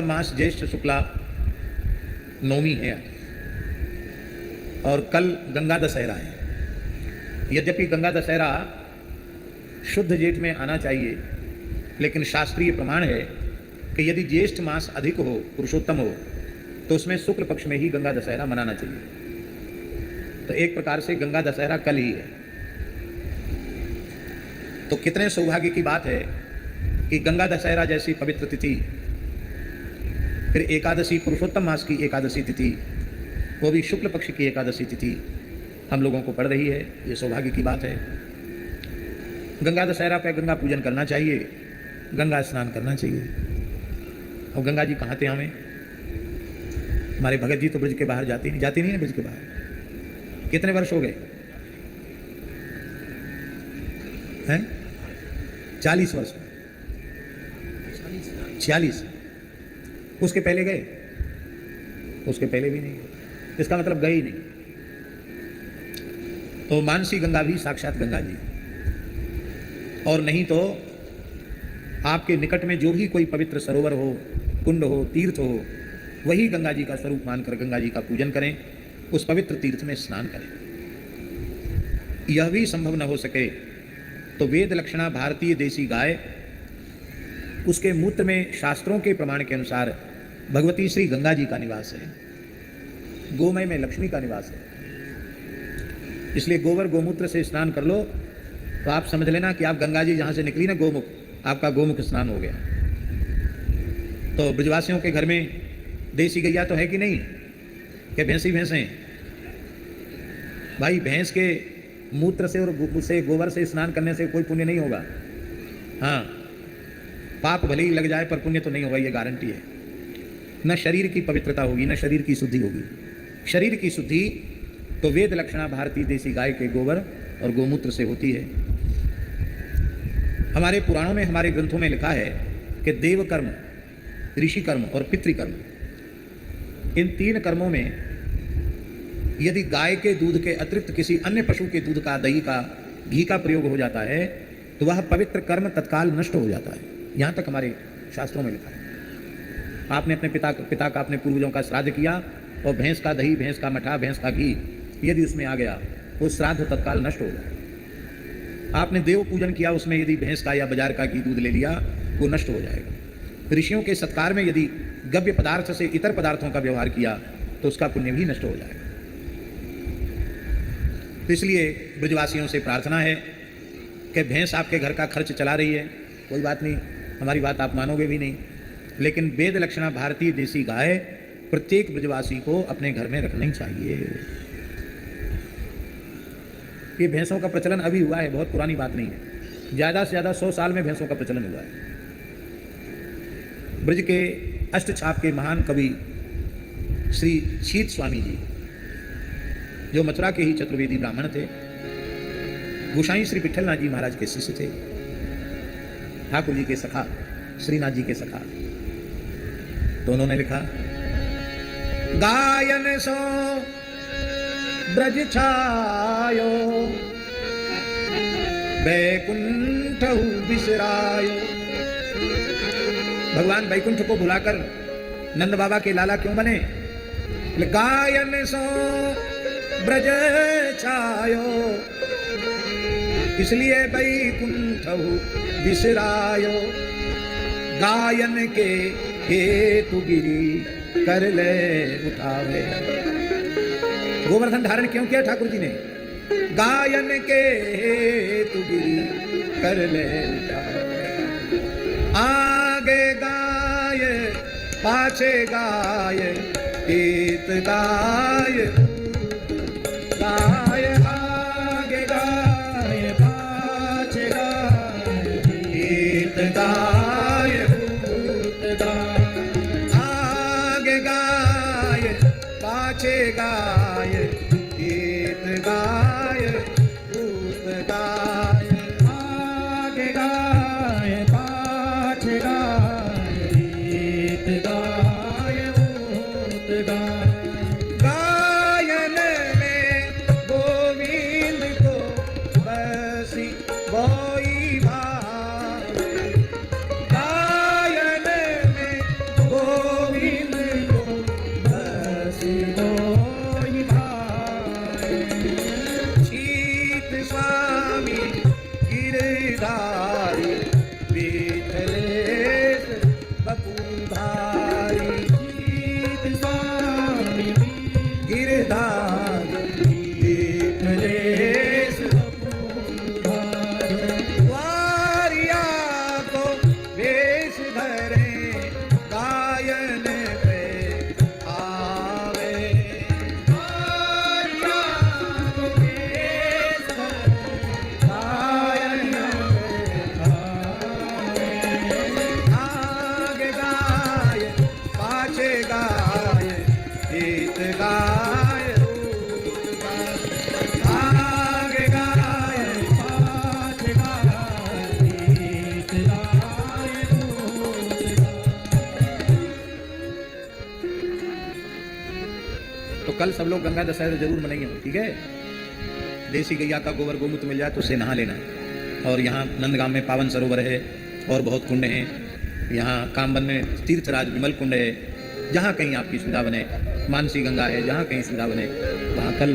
मास ज्येष्ठ शुक्ला नवमी है और कल गंगा दशहरा है। यद्यपि गंगा दशहरा शुद्ध जेठ में आना चाहिए, लेकिन शास्त्रीय प्रमाण है कि यदि ज्येष्ठ मास अधिक हो, पुरुषोत्तम हो, तो उसमें शुक्ल पक्ष में ही गंगा दशहरा मनाना चाहिए। तो एक प्रकार से गंगा दशहरा कल ही है। तो कितने सौभाग्य की बात है कि गंगा दशहरा जैसी पवित्र तिथि, फिर एकादशी, पुरुषोत्तम मास की एकादशी तिथि, वो भी शुक्ल पक्ष की एकादशी तिथि हम लोगों को पड़ रही है। ये सौभाग्य की बात है। गंगा दशहरा पे गंगा पूजन करना चाहिए, गंगा स्नान करना चाहिए। और गंगा जी कहाँ थे हमें? हमारे भगत जी तो ब्रज के बाहर जाती नहीं है ब्रज के बाहर। कितने वर्ष हो गए हैं? 40 वर्ष। 46। उसके पहले गए? उसके पहले भी नहीं गए। इसका मतलब गए ही नहीं। तो मानसी गंगा भी साक्षात गंगा जी, और नहीं तो आपके निकट में जो भी कोई पवित्र सरोवर हो, कुंड हो, तीर्थ हो, वही गंगा जी का स्वरूप मानकर गंगा जी का पूजन करें, उस पवित्र तीर्थ में स्नान करें। यह भी संभव न हो सके तो वेद लक्षणा भारतीय देसी गाय, उसके मूत्र में शास्त्रों के प्रमाण के अनुसार भगवती श्री गंगा जी का निवास है। गोमय में लक्ष्मी का निवास है। इसलिए गोबर गोमूत्र से स्नान कर लो तो आप समझ लेना कि आप गंगा जी जहाँ से निकली ना गोमुख, आपका गोमुख स्नान हो गया। तो ब्रजवासियों के घर में देसी गैया तो है कि नहीं? कि भैंसी भैंसें? भाई भैंस के मूत्र से और उससे गोबर से स्नान करने से कोई पुण्य नहीं होगा। हाँ, पाप भले ही लग जाए पर पुण्य तो नहीं होगा, ये गारंटी है। न शरीर की पवित्रता होगी, न शरीर की शुद्धि होगी। शरीर की शुद्धि तो वेद लक्षणा भारतीय देसी गाय के गोबर और गोमूत्र से होती है। हमारे पुराणों में, हमारे ग्रंथों में लिखा है कि देव कर्म, ऋषि कर्म और पितृकर्म, इन 3 कर्मों में यदि गाय के दूध के अतिरिक्त किसी अन्य पशु के दूध का, दही का, घी का प्रयोग हो जाता है तो वह पवित्र कर्म तत्काल नष्ट हो जाता है। यहाँ तक हमारे शास्त्रों में लिखा है। आपने अपने पिता का, अपने पूर्वजों का श्राद्ध किया और भैंस का दही, भैंस का मठा, भैंस का घी यदि उसमें आ गया, वो श्राद्ध तत्काल नष्ट हो जाए। आपने देव पूजन किया, उसमें यदि भैंस का या बाजार का घी दूध ले लिया, वो नष्ट हो जाएगा। ऋषियों के सत्कार में यदि गव्य पदार्थ से इतर पदार्थों का व्यवहार किया तो उसका पुण्य भी नष्ट हो जाएगा। तो इसलिए ब्रजवासियों से प्रार्थना है कि भैंस आपके घर का खर्च चला रही है, कोई बात नहीं, हमारी बात आप मानोगे भी नहीं, लेकिन वेद लक्षणा भारतीय देसी गाय प्रत्येक ब्रजवासी को अपने घर में रखनी चाहिए। ये भैंसों का प्रचलन अभी हुआ है, बहुत पुरानी बात नहीं है। ज़्यादा से ज़्यादा 100 साल में भैंसों का प्रचलन हुआ है। ब्रज के अष्टछाप के महान कवि श्री शीत स्वामी जी, जो मथुरा के ही चतुर्वेदी ब्राह्मण थे, गोसाई श्री विठलनाथ जी महाराज के शिष्य थे, ठाकुर जी के सखा, श्रीनाथ जी के सखा, तो उन्होंने लिखा, गायन सो ब्रज छायो, बैकुंठ बिसरायो। भगवान बैकुंठ को भुलाकर नंद बाबा के लाला क्यों बने? गायन सो ब्रज छायो, इसलिए बैकुंठ बिसरायो। गायन के हेतु गिरी कर ले उठावे। गोवर्धन धारण क्यों किया ठाकुर जी ने? गायन के हेतु गिरी कर ले उठावे। आगे गाय पाछे गाय, गीत गाय गाय, आगे गाय पाछे गाय, गीत गाय, आगे गाय पाछे गाय, गीत गाय, भूत गाय, आगे गाय पाछे गाय, गीत गाय, भूत गाय। गाय गायन पे आवे। गायन पे आगे गाय पाछे गाय गीत गाय रूप गाय। आगे गाय पाछे गाय गीत गाय रूप गाय। तो कल सब लोग गंगा दशहरा जरूर मनाएंगे, ठीक है। देसी गैया का गोबर गोमूत्र मिल जाए तो उससे नहा लेना। और यहाँ नंदगांव में पावन सरोवर है और बहुत कुंड हैं। यहाँ कामबन में तीर्थराज विमल कुंड है। जहाँ कहीं आपकी सुविधा बने, मानसी गंगा है, जहाँ कहीं सुविधा बने वहाँ कल